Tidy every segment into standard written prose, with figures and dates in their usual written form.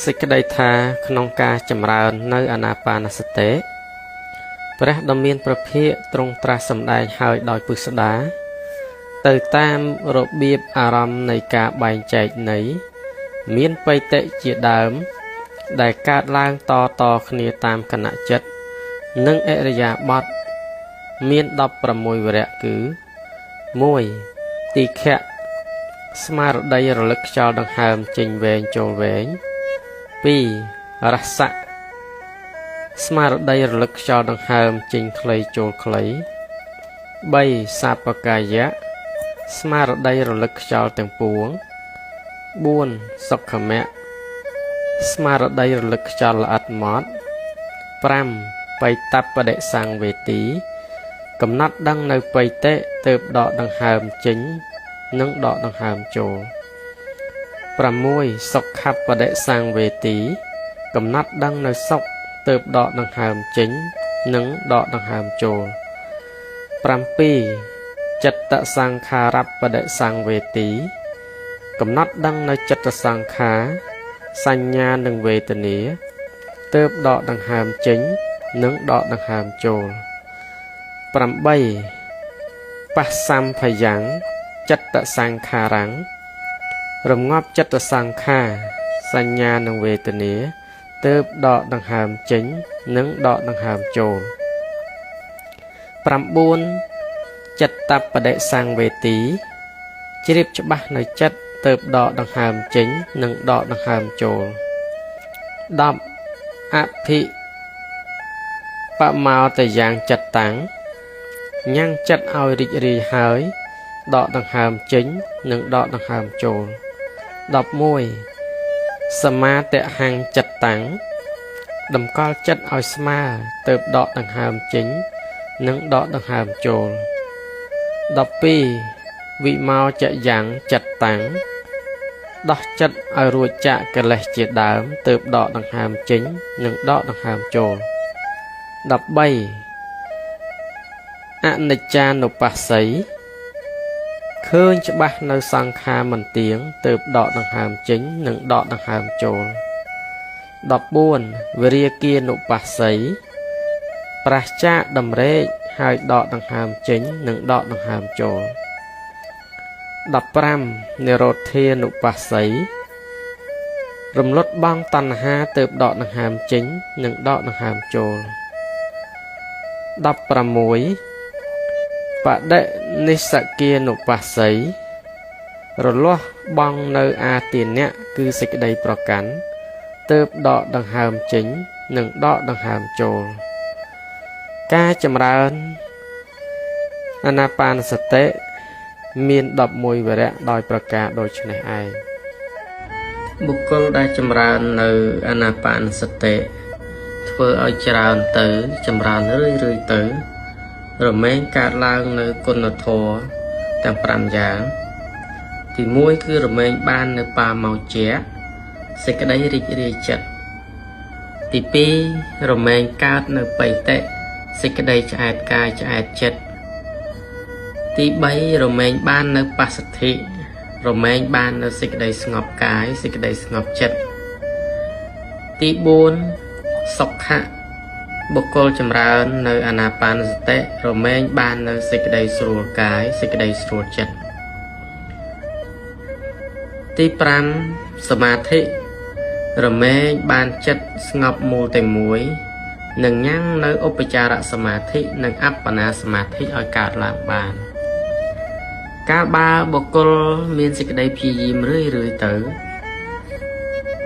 សេចក្តីថាក្នុងការចម្រើននៅអានាបានសតិព្រះដ៏មានព្រះភិក្ខទ្រង់ត្រាស់សម្ដែងហើយដោយពិស្ដាទៅតាមរបៀបអារម្មណ៍នៃការបែងចែកនៃមានបៃតិជាដើមដែលកើតឡើងតគ្នាតាមគណៈចិត្តនិងអរិយាបថមាន16វរៈគឺ1ទីខៈស្មារតីរលឹកខ្យល់ដង្ហើមចេញវែងចូលវែង2រស័កស្មារតីរលឹកខ្យល់ដង្ហើមចេញខ្លីចូលខ្លី3សាបកាយៈស្មារតីរលឹកខ្យល់ទាំងពួង4សុខមៈស្មារតីរលឹកខ្យល់ល្អិតម៉ត់5បៃតបដិសង្វេទីកំណត់ដឹងនៅបៃតិទើបដកដង្ហើមចេញនិងដកដង្ហើមចូល6សុខបដិសង្វេទីកំណត់ដឹងនៅសុខទើបដកដង្ហើមចេញនិងដកដង្ហើមចូល7ចិត្តសង្ខារបដិសង្វេទីកំណត់ដឹងនៅចិត្តសង្ខារសញ្ញានិងវេទនាទើបដកដង្ហើមចេញនិងដកដង្ហើមចូល8បស្សម្ភយ៉ាងចិត្តសង្ខារੰរងាប់ចិត្តសង្ខារសញ្ញានិងវេទនាទើបដកដង្ហើមចេញនិងដកដង្ហើមចូល9ចិត្តបដិសង្វេទីជ្រាបច្បាស់នៅចិត្តទើបដកដង្ហើមចេញនិងដកដង្ហើមចូល10អភិបមោតយ៉ាងចិត្តតាំងញ៉ាំងចិត្តឲ្យរីករាយហើយដកដង្ហើមចេញនិងដកដង្ហើមចូល11សមាទិហੰចិត្តតាំងតម្កល់ចិត្តឲ្យស្មើទើបដកដង្ហើមចេញនិងដកដង្ហើមចូល12វិមោចយ៉ាងចិត្តតាំងដោះចិត្តឲ្យរួចចាកកិលេសជាដើមទើបដកដង្ហើមចេញនិងដកដង្ហើមចូល13អនិច្ចានុបស្សីឃើញច្បាស់នៅសង្ខារមិនទៀងទើបដកដង្ហើមចេញនិងដកដង្ហើមចូល14វិរាគានុបស្សីប្រះចាកដំរែកហើយដកដង្ហើមចេញនិងដកដង្ហើមចូល15និរោធានុបស្សីរំលត់បងតណ្ហាទើបដកដង្ហើមចេញនិងដកដង្ហើមចូល16បដិនិស្សគានុបស្សីរលាស់បងនៅអាទានៈគឺសេចក្តីប្រកាន់ទើបដកដង្ហើមចេញនិងដកដង្ហើមចូលការចម្រើនអានាបានសតិមាន11វរៈដោយប្រការដូចនេះឯងបុគ្គលដែលចម្រើននៅអានាបានសតិធ្វើឲ្យច្រើនទៅចម្រើនរឿយទៅរមែងកើតឡើងនៅគុណធម៌ទាំង5យ៉ាងទី1គឺរមែងបាននៅបាមោជៈសេចក្តីរីករាយចិត្តទី2រមែងកើតនៅបៃតិសេចក្តីឆ្អែតកាយឆ្អែតចិត្តទី3រមែងបាននៅបស្សទ្ធិរមែងបាននៅសេចក្តីស្ងប់កាយសេចក្តីស្ងប់ចិត្តទី4សុខៈបុគ្គលចម្រើននៅអានាបានសតិរមែងបាននៅសេចក្តីស្រួលកាយសេចក្តីស្រួលចិត្តទី5សមាធិរមែងបានចិត្តស្ងប់មូលតែមួយនិងញ៉ាំងនៅឧបចារសមាធិនិងអបបនាសមាធិឲ្យកើតឡើងបានកាលបើបុគ្គលមានសេចក្តីព្យាយាមរឿយទៅ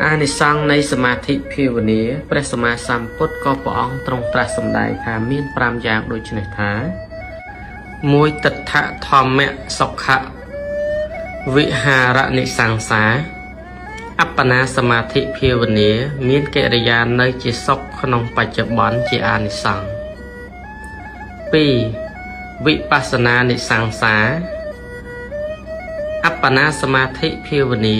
អានិសង្ឃនៃសមាធិភាវនាព្រះសម្មាសម្ពុទ្ធក៏ព្រះអង្គទ្រង់ត្រាស់សម្ដែងថាមាន5យ៉ាងដូចនេះថា1ទិដ្ឋធម្មៈសុខៈវិហារនិសង្សាអបបនាសមាធិភាវនាមានកិរិយានៅជាសុខក្នុងបច្ចុប្បន្នជាអានិសង្ឃ2វិបស្សនានិសង្សាអបបនាសមាធិភាវនា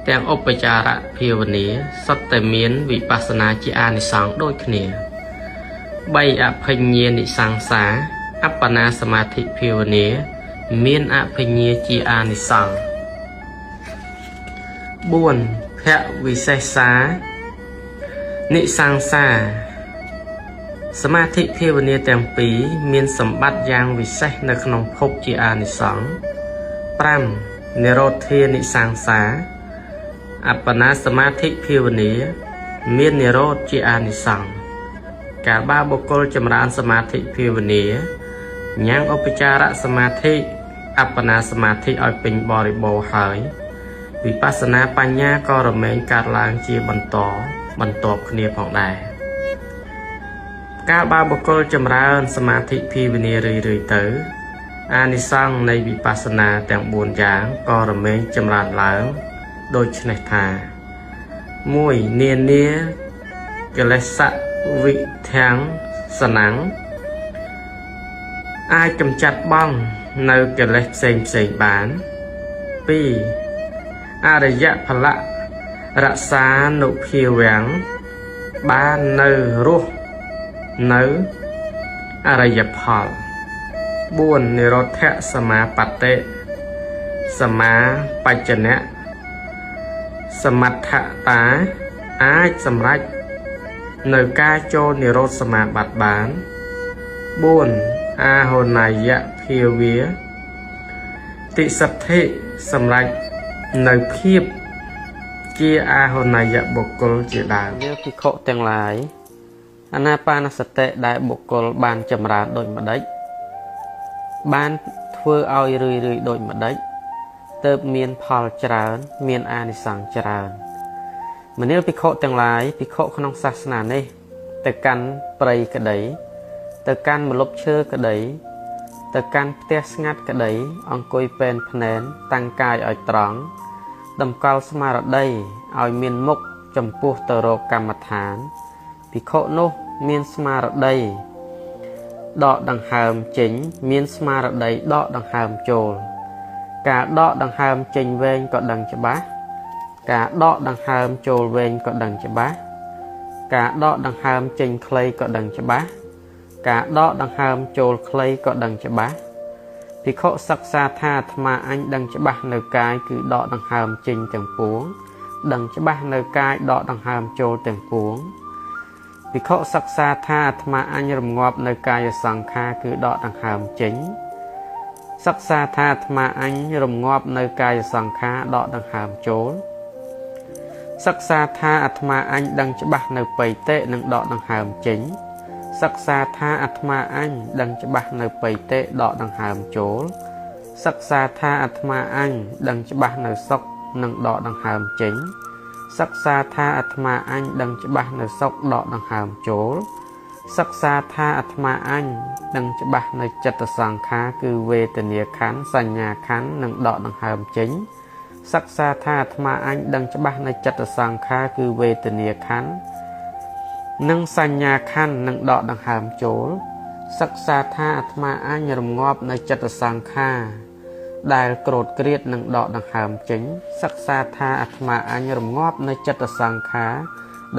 ទាំងឧបចារភាវនាសុទ្ធតែមានវិបស្សនាជាអានិសង្ឃដូចគ្នា3អភិញ្ញានិសង្សាអបបនាសមាធិភាវនាមានអភិញ្ញាជាអានិសង្ឃ4ភ វិសេសានិសង្សាសមាធិភាវនាទាំងពីរមានសម្បត្តិយ៉ាងវិសេសនៅក្នុងភពជាអានិសង្ស 5. និរោធានិសង្សាអបណាសមាធិភាវនាមាននិរោធជាអានិសង្សកាលបើបុគ្គលចម្រើនសមាធិភាវនាញ៉ាំងឧបចារសមាធិអបណាសមាធិឲ្យពេញបរិបូរណ៍ហើយវិបស្សនាបញ្ញាក៏រមែងកើតឡើងជាបន្តគ្នាផងដែរកាលបើបុគ្គលចម្រើនសមាធិភាវនារឿយៗទៅអានិសង្សនៃវិបស្សនាទាំង4យ៉ាងក៏រមែងចម្រើនឡើងដូចនេះថា 1. នានាកិលេសវិធាំងសនាំងអាចកម្ចាត់បង់នៅកិលេសផ្សេងបាន 2. អរិយផលៈរក្សានុភាវាំងបាននៅរស់នៅអរិយផល 4. និរោធសមាបត្តិសមាបច្ចនៈសមត្ថតាអាចសម្រេចនៅការចូលនិរោធសមាបត្តិបាន 4. អាហោណយភាវាតិសទ្ធិសម្រេចនៅភាពជាអាហោណយបុគ្គលជាដើមយើងភិក្ខុទាំងឡាយអានាបាណសតិដែលបុគ្គលបានចម្រើនដូចម្ដេចបានធ្វើឲ្យរឿយដូចម្ដេចទើបមានផលច្រើនមានអានិសង្សច្រើនមនាលភិក្ខុទាំងឡាយភិក្ខុក្នុងសាសនានេះទៅកាន់ព្រៃក្តីទៅកាន់ម្លប់ឈើក្តីទៅកាន់ផ្ទះស្ងាត់ក្តីអង្គុយពេនភ្នែនតាំងកាយឲ្យត្រង់តម្កល់ស្មារតីឲ្យមានមុខចំពោះទៅរកកម្មដ្ឋានភិក្ខុនោះមានស្មារតីដកដង្ហើមចេញមានស្មារតីដកដង្ហើមចូលការដកដង្ហើមចេញវែងក៏ដឹងច្បាស់ការដកដង្ហើមចូលវែងក៏ដឹងច្បាស់ការដកដង្ហើមចេញខ្លីក៏ដឹងច្បាស់ការដកដង្ហើមចូលខ្លីក៏ដឹងច្បាស់ភិក្ខុសិក្សាថាអាត្មាអញដឹងច្បាស់នៅកាយគឺដកដង្ហើមចេញទាំងពួងដឹងច្បាស់នៅកាយដកដង្ហើមចូលទាំងពួងភិក្ខុសិក្សាថាអាត្មាអញរងាប់នៅកាយសង្ខារគឺដកដង្ហើមចេញសិក្សាថាអាត្មាអញរងាប់នៅកាយសង្ខារដកដង្ហើមចូលសិក្សាថាអាត្មាអញដឹងច្បាស់នៅបៃតិនិងដកដង្ហើមចេញសិក្សាថាអាត្មាអញដឹងច្បាស់នៅបៃតិដកដង្ហើមចូលសិក្សាថាអាត្មាអញដឹងច្បាស់នៅសុខនិងដកដង្ហើមចេញសិក្សាថាអាត្មាអញដឹងច្បាស់នៅសុខដកដង្ហើមចូលសិក្សាថាអាត្មាអញដឹងច្បាស់នៅចិត្តសង្ខារគឺវេទនាខណ្ឌសញ្ញាខណ្ឌនិងដកដង្ហើមចេញសិក្សាថាអាត្មាអញដឹងច្បាស់នៅចិត្តសង្ខារគឺវេទនាខណ្ឌនិងសញ្ញាខណ្ឌនិងដកដង្ហើមចូលសិក្សាថាអាត្មាអញរងាប់នៅចិត្តសង្ខារដែលក្រោតក្រៀតនិងដកដង្ហើមចេញសិក្សាថាអាត្មាអញរងាប់នៅចិត្តសង្ខារ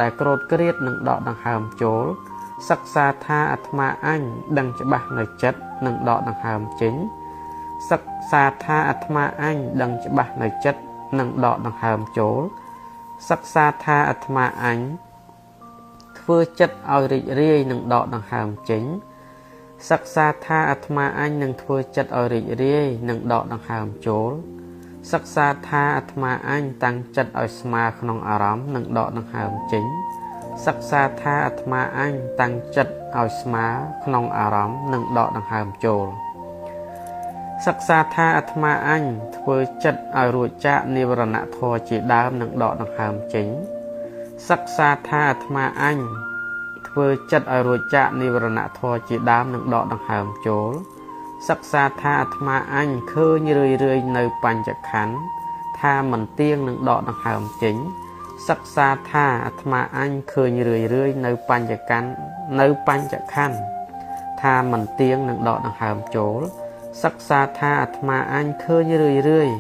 ដែលក្រោតក្រៀតនិងដកដង្ហើមចូលសិក្សាថាអាត្មាអញដឹងច្បាស់នៅចិត្តនិងដកដង្ហើមចេញសិក្សាថាអាត្មាអញដឹងច្បាស់នៅចិត្តនិងដកដង្ហើមចូលសិក្សាថាអាត្មាអញធ្វើចិត្តឲ្យរីករាយនិងដកដង្ហើមចេញសិក្សាថាអាត្មាអញនឹងធ្វើចិត្តឲ្យរីករាយនិងដកដង្ហើមចូលសិក្សាថាអាត្មាអញតាំងចិត្តឲ្យស្មើក្នុងអារម្មណ៍និងដកដង្ហើមចេញសិក្សាថាអាត្មាអញតាំងចិត្តឲ្យស្មើក្នុងអារម្មណ៍និងដកដង្ហើមចូលសិក្សាថាអាត្មាអញធ្វើចិត្តឲ្យរួចចាកនិវរណធម៌ជាដើមនិងដកដង្ហើមចេញសិក្សាថាអាត្មាអញធ្វើចិត្តឲ្យរួចចាកនិវរណធម៌ជាដើមនិងដកដង្ហើមចូលសិក្សាថាអាត្មាអញឃើញរឿយនៅបញ្ចខណ្ឌថាមិនទៀងនឹងដកដង្ហើមចេញសិក្សាថាអាត្មាអញឃើញរឿយនៅបញ្ចខណ្ឌថាមិនទៀងនឹងដកដង្ហើមចូលសិក្សាថាអាត្មាអញឃើញរឿយ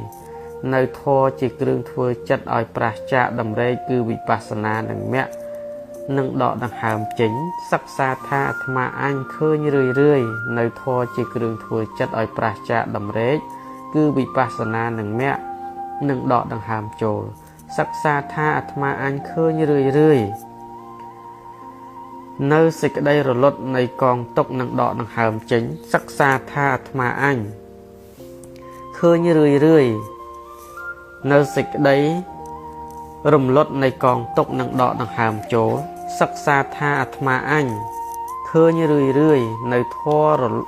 នៅធម៌ជាគ្រឿងធ្វើចិត្តឲ្យប្រះចាកដំរែកគឺវិបស្សនានិងមគ្គនឹងដកដង្ហើមចេញសិក្សាថាអាត្មាអញឃើញរឿយនៅធម៌ជាគ្រឿងធ្វើចិត្តឲ្យប្រះចាកដំរែកគឺវិបស្សនានិងមគ្គនឹងដកដង្ហើមចូល សិក្សាថាអាត្មាអញឃើញរឿយនៅសេចក្តីរលត់នៃកងទុកនឹងដកដង្ហើមចេញសិក្សាថាអាត្មាអញឃើញរឿយនៅសេចក្តីរំលត់នៃកងទុកនឹងដកដង្ហើមចូលសិក្សាថាអាត្មាអញឃើញរឿយនៅធម៌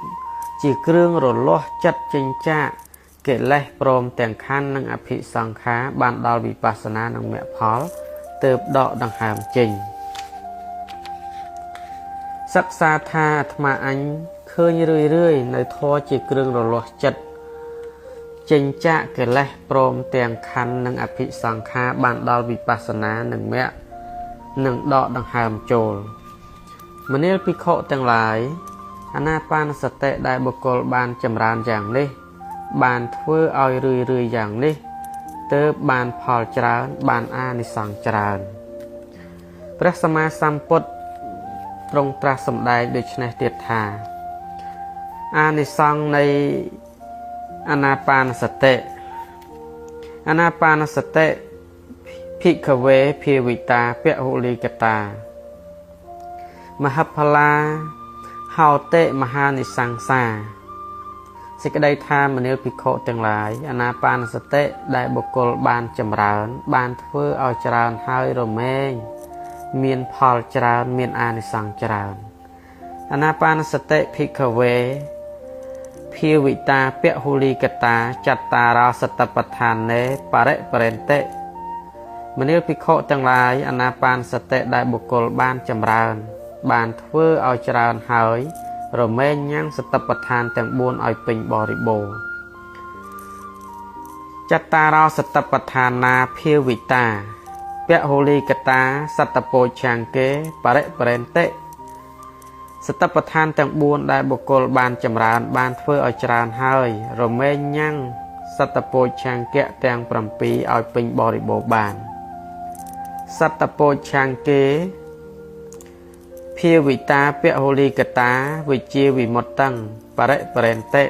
ជាគ្រឿងរលាស់ចិត្តចិញ្ចាកកិលេសព្រមទាំងខណ្ឌនិងអភិសង្ខារបានដល់វិបស្សនានិងមគ្គផលទើបដកដង្ហើមចេញសិក្សាថាអាត្មាអញឃើញរឿយនៅធម៌ជាគ្រឿងរលាស់ចិត្តចិញ្ចាកកិលេសព្រមទាំងខណ្ឌនិងអភិសង្ខារបានដល់វិបស្សនានិងមគ្គនឹងដកដង្ហើមចូលមនាលភិក្ខុទាំងឡាយអានាបានសតិដែលបុគ្គលបានចម្រើនយ៉ាងនេះបានធ្វើឲ្យរឿយយ៉ាងនេះទើបបានផលច្រើនបានអានិសង្សច្រើនព្រះសម្មាសម្ពុទ្ធទ្រង់ត្រាស់សម្ដែងដូចនេះទៀតថាអានិសង្សនៃអានាបានសតិភិក្ខវេភាវិតាពហុលីកតាមហផល្លាហោតិមហានិសង្សាសេចក្តីថាមនាលភិក្ខុទាំងឡាយអានាបានសតិដែលបុគ្គលបានចម្រើនបានធ្វើឲ្យច្រើនហើយរមែងមានផលច្រើនមានអានិសង្សច្រើនអានាបានសតិភិក្ខវេភាវិតាពហុលីកតាចត្តារោសតបដ្ឋានេបរិបរិន្តិមនាលភិក្ខុទាំងឡាយអានាបានសតិដែលបុគ្គលបានចម្រើនបានធ្វើឲ្យច្រើនហើយរមែងញ៉ាំងសតបដ្ឋានទាំង4ឲ្យពេញបរិបូរណ៍ចត្តារោសតបដ្ឋានាភាវិតាពហុលីកតាសតពោឆង្គេបរិបរិន្តិសតបដ្ឋានទាំង4ដែលបុគ្គលបានចម្រើនបានធ្វើឲ្យច្រើនហើយរមែងញ៉ាំងសតពោឆង្គៈទាំង7ឲ្យពេញបរិបូរណ៍បានសតពោឆង្គេភាវិតាពហុលីកតាវិជាវិមុតតੰបរិបរិន្តិ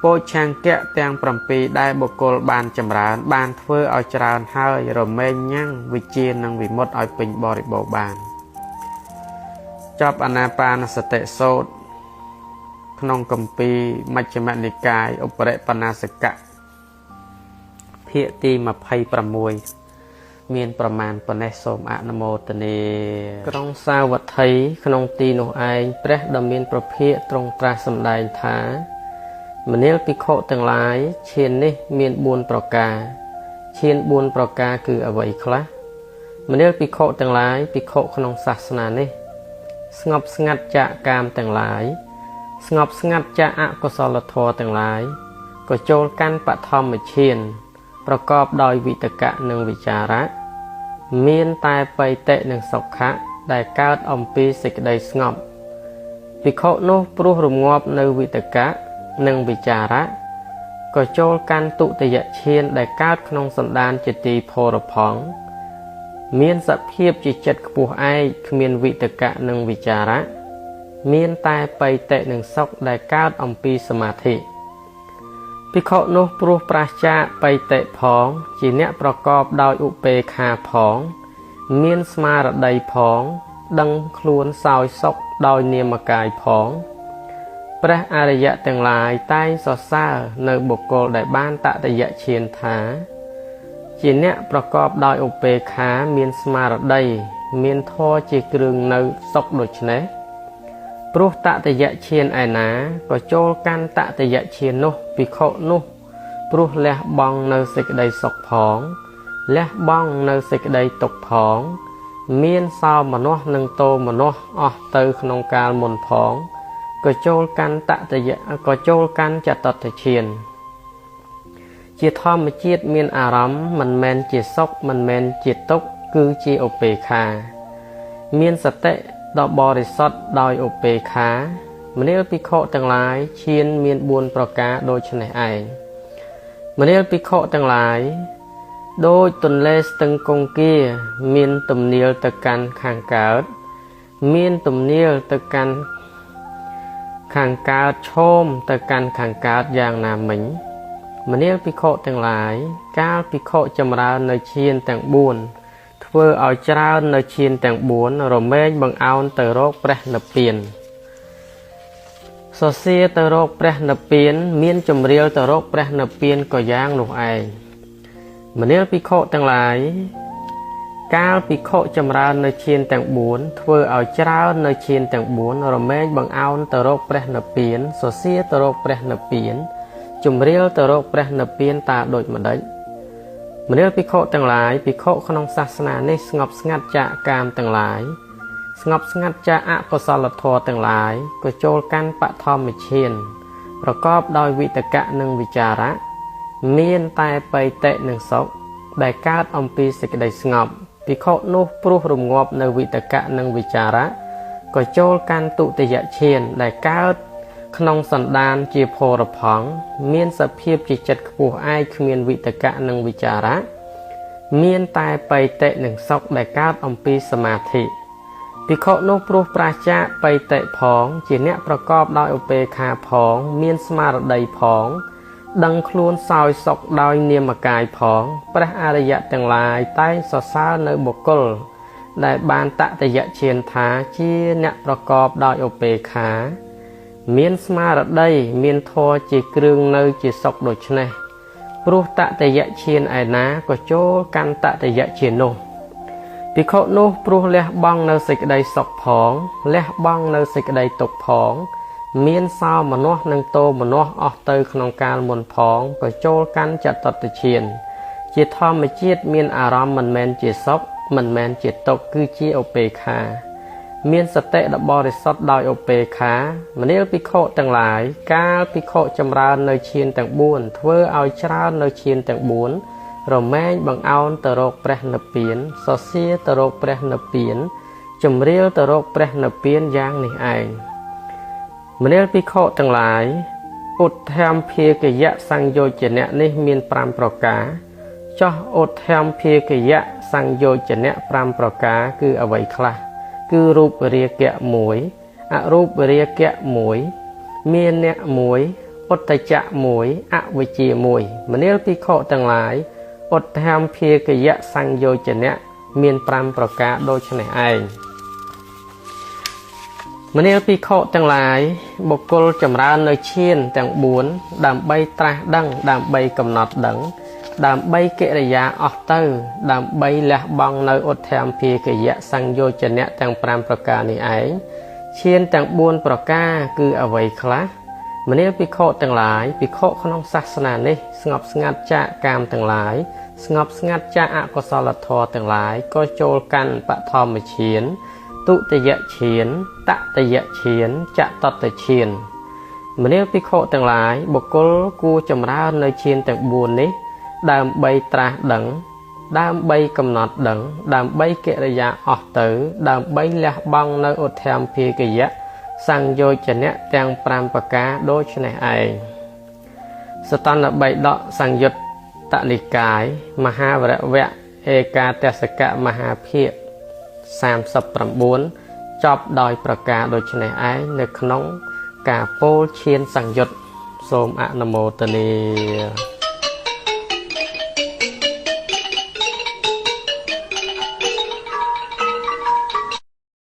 ពោឆង្គៈទាំង7ដែលបុគ្គលបានចម្រើនបានធ្វើឲ្យច្រើនហើយរមែងញ៉ាំងវិជានិងវិមុតឲ្យពេញបរិបូរណ៍បានចប់អានាបានសតិសូត្រក្នុងគម្ពីរមជ្ឈិមនិកាយឧបរិបណាសកៈភាគទី26មានប្រមាណប៉ុណ្ណេះសូមអនុមោទនាក្រុងសាវត្ថីក្នុងទីនោះឯងព្រះដ៏មានប្រភាកទ្រង់ត្រាស់សម្ដែងថាមនាលភិក្ខុទាំងឡាយឈាននេះមាន4ប្រការឈាន4ប្រការគឺអ្វីខ្លះមនាលភិក្ខុទាំងឡាយភិក្ខុក្នុងសាសនានេះស្ងប់ស្ងាត់ចាកកាមទាំងឡាយស្ងប់ស្ងាត់ចាកអកុសលធម៌ទាំងឡាយក៏ចូលកាន់បឋមឈានប្រកបដោយវិតកៈនិងវិចារៈមានតែបៃតិនិងសុខៈដែលកើតអំពីសេចក្តីស្ងប់ភិក្ខុនោះព្រោះរងាប់នៅវិតកៈនិងវិចារៈក៏ចូលកាន់ទុតិយឈានដែលកើតក្នុងសន្តានជាទីភរផង់មានសភាពជាចិត្តខ្ពស់ឯកគ្មានវិតកៈនិងវិចារៈមានតែបៃតិនិងសុខដែលកើតអំពីសមាធិភិក្ខុនោះព្រោះប្រឆាចបៃតិផងជាអ្នកប្រកបដោយឧបេក្ខាផងមានស្មារតីផងដឹងខ្លួនសោយសុខដោយនាមកាយផងព្រះអរិយៈទាំងឡាយតែងសរសើរនៅបុគ្គលដែលបានតតិយឈានថាជាអ្នកប្រកបដោយឧបេក្ខាមានស្មារតីមានធម៌ជាគ្រឿងនៅសុខដូច្នេះព្រោះតតិយឈានឯណាក៏ចូលកាន់តតិយឈាននោះភិក្ខុនោះព្រោះលះបង់នៅសេចក្តីសុខផងលះបង់នៅសេចក្តីទុក្ខផងមានសោមនស្សនិងទោមនស្សអស់ទៅក្នុងកាលមុនផងក៏ចូលកាន់តតិយក៏ចូលកាន់ចតុតឈានជាធម្មជាតិមានអារម្មណ៍មិនមែនជាសុខមិនមែនជាទុក្ខគឺជាឧបេក្ខាមានសតិដ៏បរិសុទ្ធដោយឧបេក្ខាមនាលភិក្ខុទាំងឡាយឈានមាន4ប្រការដូចនេះឯងមនាលភិក្ខុទាំងឡាយដូចទន្លេស្ទឹងគង្គាមានទំនាលទៅកាន់ខាងកើតមានទំនាលទៅកាន់ខាងកើតឈោមទៅកាន់ខាងកើតយ៉ាងណាមិញ มณีพิโคទាំងឡាយកាលពិខុចម្រើននៅឈានទាំង4ធ្វើឲ្យច្រើននៅឈានទាំង4រមែងបង្អោនទៅរកព្រះនិព្វានសរសេរទៅរកព្រះនិព្វានមានចម្រៀលទៅរកព្រះនិព្វានក៏យ៉ាងនោះឯងមនាលភិក្ខុទាំងឡាយកាលភិក្ខុចម្រើននៅឈានទាំង4ធ្វើឲ្យច្រើននៅឈានទាំង4រមែងបង្អោនទៅរកព្រះនិព្វានសរសេរទៅរកព្រះនិព្វានចម្រៀលទៅរកព្រះនិព្វានតាដូចម្ដេចមនាលភិក្ខុទាំងឡាយភិក្ខុក្នុងសាសនានេះស្ងប់ស្ងាត់ចាកកាមទាំងឡាយស្ងប់ស្ងាត់ចាកអកុសលធម៌ទាំងឡាយក៏ចូលកាន់បឋមឈានប្រកបដោយវិតកៈនិងវិចារៈមានតែបៃតិនិងសុខដែលកើតអំពីសេចក្តីស្ងប់ភិក្ខុនោះព្រោះរងាប់នៅវិតកៈនិងវិចារៈក៏ចូលកាន់ទុតិយឈានដែលកើតក្នុងសន្តានជាភរផង់មានសភាពជាចិត្តខ្ពស់ឯកគ្មានវិតកៈនិងវិចារៈមានតែបៃតិនិងសុខដែលកើតអំពីសមាធិភិក្ខុនោះព្រោះប្រាចាកបៃតិផងជាអ្នកប្រកបដោយឧបេក្ខាផងមានស្មារតីផងដឹងខ្លួនសោយសុខដោយនាមកាយផងព្រះអរិយទាំងឡាយតែងសរសើរនៅបុគ្គលដែលបានតតយឈានថាជាអ្នកប្រកបដោយឧបេក្ខាមានស្មារតីមានធម៌ជាគ្រឿងនៅជាសុខដូច្នេះព្រោះតតយឈានឯណាក៏ចូលកាន់តតយឈាននោះភិក្ខុនោះព្រោះលះបង់នៅសេចក្តីសុខផងលះបង់នៅសេចក្តីទុក្ខផងមានសោមនស្សនិងតោមនស្សអស់ទៅក្នុងកាលមុនផងក៏ចូលកាន់ចតុត្តឈានជាធម្មជាតិមានអារម្មណ៍មិនមែនជាសុខមិនមែនជាទុក្ខគឺជាឧបេក្ខាមានសតិដ៏បរិសុទ្ធដោយឧបេក្ខាមនាលភិក្ខុទាំងឡាយកាលភិក្ខុចម្រើននៅឈានទាំង4ធ្វើឲ្យច្រើននៅឈានទាំង4រមែងបង្អោនទៅរកព្រះនិព្វានសរសេរទៅរកព្រះនិព្វានចម្រៀលទៅរកព្រះនិព្វានយ៉ាងនេះឯងមនាលភិក្ខុទាំងឡាយឧទ្ធមភាគយៈសង្យោជនៈនេះមាន5ប្រការចោះឧទ្ធមភាគយៈសង្យោជនៈ5ប្រការគឺអ្វីខ្លះគឺរូបរាគៈ1អរូបរាគៈ1មានអ្នក1ឧត្តចៈ1អវិជ្ជា1មនាលភិក្ខុទាំងឡាយឧទ្ធមភាគយៈសង្យោជនៈមាន5ប្រការដូចនេះឯងមនាលភិក្ខុទាំងឡាយបុគ្គលចម្រើននៅឈានទាំង4ដើម្បីត្រាស់ដឹងដើម្បីកំណត់ដឹងដើម្បីកិរិយាអស់ទៅដើម្បីលះបង់នៅឧទ្ធមភាគយៈសង្យោជនៈទាំង5ប្រការនេះឯងឈានទាំង4ប្រការគឺអ្វីខ្លះមនាលភិក្ខុទាំងឡាយភិក្ខុក្នុងសាសនានេះស្ងប់ស្ងាត់ចាកកាមទាំងឡាយស្ងប់ស្ងាត់ចាកអកុសលធម៌ទាំងឡាយក៏ចូលកាន់បឋមឈានទុតិយឈានតតិយឈានចតុត្តឈានមនាលភិក្ខុទាំងឡាយបុគ្គលគួរចម្រើននៅឈានទាំង4នេះដើម្បីត្រាស់ដឹងដើម្បីកំណត់ដឹងដើម្បីកិរិយាអស់ទៅដើម្បីលះបង់នៅឧទ្ធមភាគយៈសង្យោជនៈទាំង5ប្រការដូចនេះឯងសតនបិដកសង្យុត្តនិកាយមហាវរវៈឯកាទសកមហាភាគ39ចប់ដោយប្រការដូចនេះឯងនៅក្នុងការពោលឈានសង្យុត្តសូមអនុមោទនា